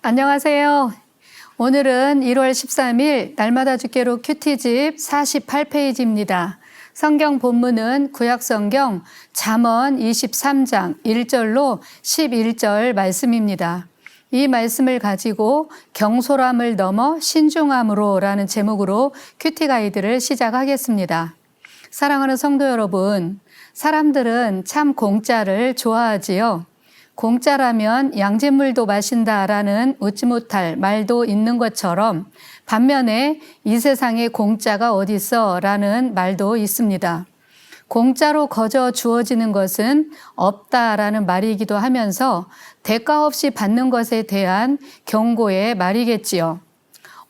안녕하세요. 오늘은 1월 13일 날마다 주께로 큐티집 48페이지입니다. 성경 본문은 구약성경 잠언 23장 1절로 11절 말씀입니다. 이 말씀을 가지고 경솔함을 넘어 신중함으로 라는 제목으로 큐티 가이드를 시작하겠습니다. 사랑하는 성도 여러분, 사람들은 참 공짜를 좋아하지요. 공짜라면 양잿물도 마신다라는 웃지 못할 말도 있는 것처럼 반면에 이 세상에 공짜가 어딨어 라는 말도 있습니다. 공짜로 거저 주어지는 것은 없다라는 말이기도 하면서 대가 없이 받는 것에 대한 경고의 말이겠지요.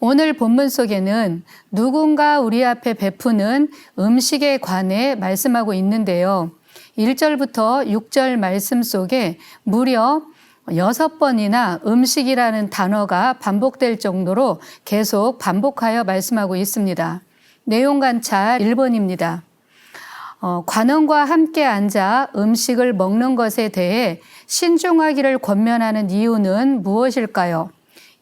오늘 본문 속에는 누군가 우리 앞에 베푸는 음식에 관해 말씀하고 있는데요. 1절부터 6절 말씀 속에 무려 6번이나 음식이라는 단어가 반복될 정도로 계속 반복하여 말씀하고 있습니다. 내용 관찰 1번입니다. 관원과 함께 앉아 음식을 먹는 것에 대해 신중하기를 권면하는 이유는 무엇일까요?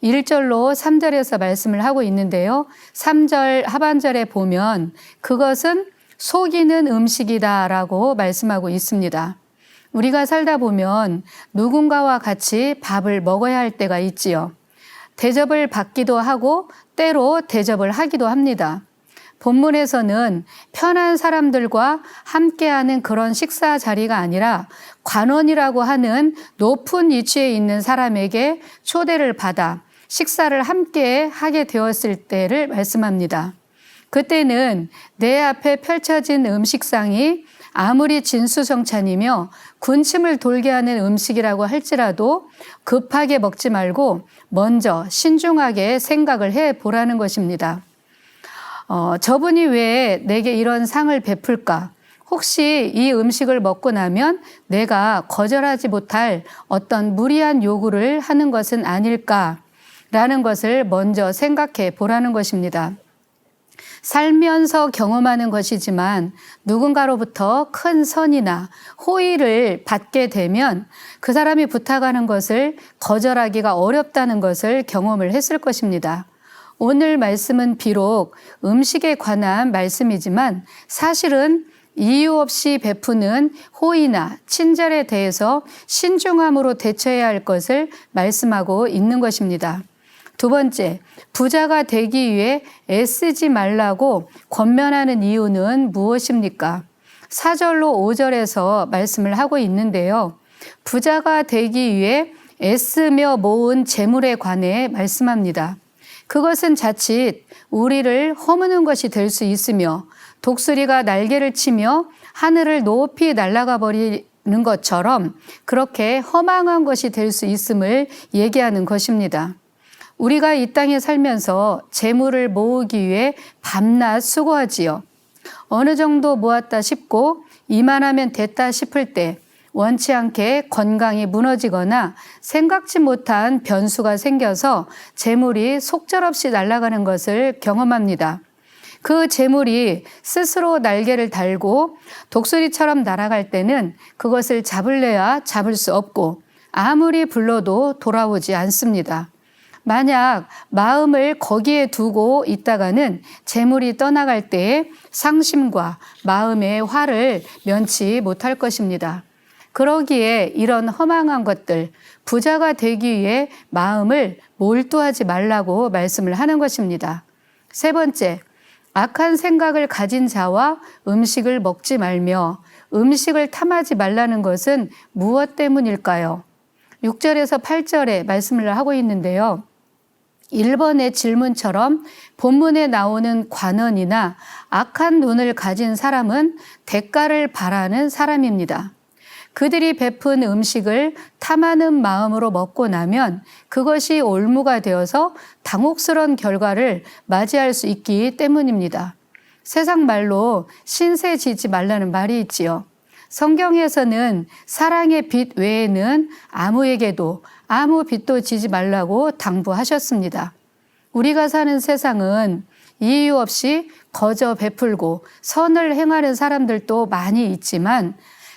1절로 3절에서 말씀을 하고 있는데요. 3절 하반절에 보면 그것은 속이는 음식이다라고 말씀하고 있습니다. 우리가 살다 보면 누군가와 같이 밥을 먹어야 할 때가 있지요. 대접을 받기도 하고 때로 대접을 하기도 합니다. 본문에서는 편한 사람들과 함께하는 그런 식사 자리가 아니라 관원이라고 하는 높은 위치에 있는 사람에게 초대를 받아 식사를 함께 하게 되었을 때를 말씀합니다. 그때는 내 앞에 펼쳐진 음식상이 아무리 진수성찬이며 군침을 돌게 하는 음식이라고 할지라도 급하게 먹지 말고 먼저 신중하게 생각을 해보라는 것입니다. 저분이 왜 내게 이런 상을 베풀까? 혹시 이 음식을 먹고 나면 내가 거절하지 못할 어떤 무리한 요구를 하는 것은 아닐까라는 것을 먼저 생각해 보라는 것입니다. 살면서 경험하는 것이지만 누군가로부터 큰 선이나 호의를 받게 되면 그 사람이 부탁하는 것을 거절하기가 어렵다는 것을 경험을 했을 것입니다. 오늘 말씀은 비록 음식에 관한 말씀이지만 사실은 이유 없이 베푸는 호의나 친절에 대해서 신중함으로 대처해야 할 것을 말씀하고 있는 것입니다. 두 번째, 부자가 되기 위해 애쓰지 말라고 권면하는 이유는 무엇입니까? 4절로 5절에서 말씀을 하고 있는데요. 부자가 되기 위해 애쓰며 모은 재물에 관해 말씀합니다. 그것은 자칫 우리를 허무는 것이 될 수 있으며 독수리가 날개를 치며 하늘을 높이 날아가 버리는 것처럼 그렇게 허망한 것이 될 수 있음을 얘기하는 것입니다. 우리가 이 땅에 살면서 재물을 모으기 위해 밤낮 수고하지요. 어느 정도 모았다 싶고 이만하면 됐다 싶을 때 원치 않게 건강이 무너지거나 생각지 못한 변수가 생겨서 재물이 속절없이 날아가는 것을 경험합니다. 그 재물이 스스로 날개를 달고 독수리처럼 날아갈 때는 그것을 잡을래야 잡을 수 없고 아무리 불러도 돌아오지 않습니다. 만약 마음을 거기에 두고 있다가는 재물이 떠나갈 때에 상심과 마음의 화를 면치 못할 것입니다. 그러기에 이런 허망한 것들, 부자가 되기 위해 마음을 몰두하지 말라고 말씀을 하는 것입니다. 세 번째, 악한 생각을 가진 자와 음식을 먹지 말며 음식을 탐하지 말라는 것은 무엇 때문일까요? 6절에서 8절에 말씀을 하고 있는데요. 1번의 질문처럼 본문에 나오는 관원이나 악한 눈을 가진 사람은 대가를 바라는 사람입니다. 그들이 베푼 음식을 탐하는 마음으로 먹고 나면 그것이 올무가 되어서 당혹스러운 결과를 맞이할 수 있기 때문입니다. 세상 말로 신세 지지 말라는 말이 있지요. 성경에서는 사랑의 빚 외에는 아무에게도 아무 빚도 지지 말라고 당부하셨습니다. 우리가 사는 세상은 이유 없이 거저 베풀고 선을 행하는 사람들도 많이 있지만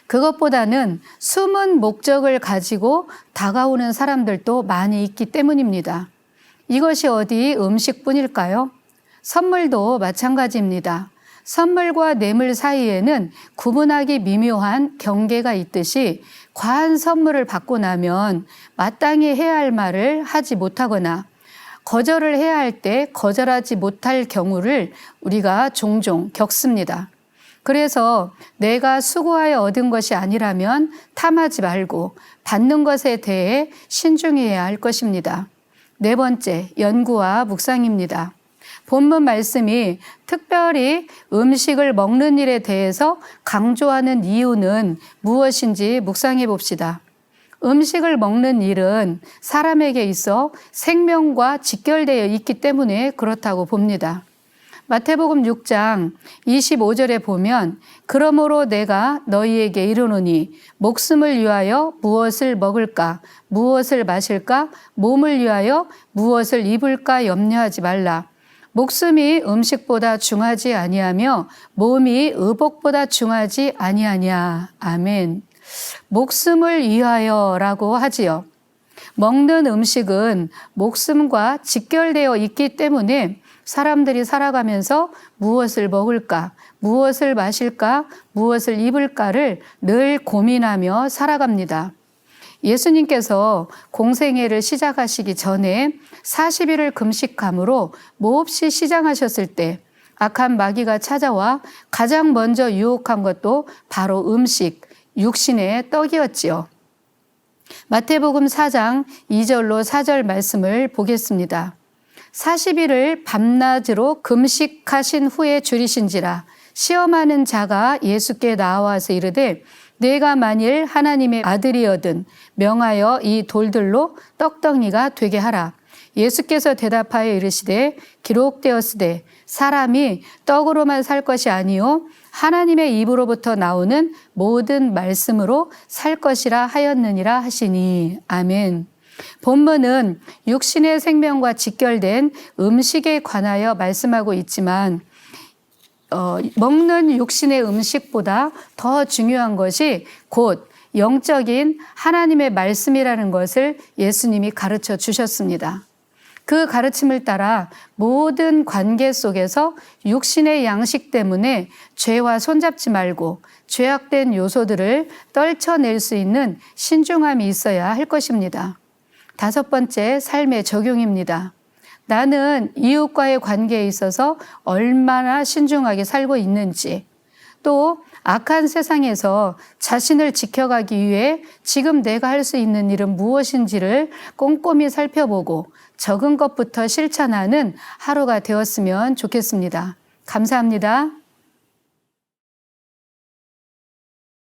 그것보다는 숨은 목적을 가지고 다가오는 사람들도 많이 있기 때문입니다. 이것이 어디 음식뿐일까요? 선물도 마찬가지입니다. 선물과 뇌물 사이에는 구분하기 미묘한 경계가 있듯이 과한 선물을 받고 나면 마땅히 해야 할 말을 하지 못하거나 거절을 해야 할 때 거절하지 못할 경우를 우리가 종종 겪습니다. 그래서 내가 수고하여 얻은 것이 아니라면 탐하지 말고 받는 것에 대해 신중해야 할 것입니다. 네 번째, 연구와 묵상입니다. 본문 말씀이 특별히 음식을 먹는 일에 대해서 강조하는 이유는 무엇인지 묵상해 봅시다. 음식을 먹는 일은 사람에게 있어 생명과 직결되어 있기 때문에 그렇다고 봅니다. 마태복음 6장 25절에 보면 그러므로 내가 너희에게 이르노니 목숨을 위하여 무엇을 먹을까 무엇을 마실까 몸을 위하여 무엇을 입을까 염려하지 말라. 목숨이 음식보다 중하지 아니하며 몸이 의복보다 중하지 아니하냐. 아멘. 목숨을 위하여라고 하지요. 먹는 음식은 목숨과 직결되어 있기 때문에 사람들이 살아가면서 무엇을 먹을까, 무엇을 마실까, 무엇을 입을까를 늘 고민하며 살아갑니다. 예수님께서 공생애를 시작하시기 전에 40일을 금식함으로 몹시 시장하셨을 때 악한 마귀가 찾아와 가장 먼저 유혹한 것도 바로 음식, 육신의 떡이었지요. 마태복음 4장 2절로 4절 말씀을 보겠습니다. 40일을 밤낮으로 금식하신 후에 줄이신지라 시험하는 자가 예수께 나와서 이르되 내가 만일 하나님의 아들이거든 명하여 이 돌들로 떡덩이가 되게 하라. 예수께서 대답하여 이르시되 기록되었으되 사람이 떡으로만 살 것이 아니요 하나님의 입으로부터 나오는 모든 말씀으로 살 것이라 하였느니라 하시니. 아멘. 본문은 육신의 생명과 직결된 음식에 관하여 말씀하고 있지만 먹는 육신의 음식보다 더 중요한 것이 곧 영적인 하나님의 말씀이라는 것을 예수님이 가르쳐 주셨습니다. 그 가르침을 따라 모든 관계 속에서 육신의 양식 때문에 죄와 손잡지 말고 죄악된 요소들을 떨쳐낼 수 있는 신중함이 있어야 할 것입니다. 다섯 번째, 삶의 적용입니다. 나는 이웃과의 관계에 있어서 얼마나 신중하게 살고 있는지, 또 악한 세상에서 자신을 지켜가기 위해 지금 내가 할 수 있는 일은 무엇인지를 꼼꼼히 살펴보고 적은 것부터 실천하는 하루가 되었으면 좋겠습니다. 감사합니다.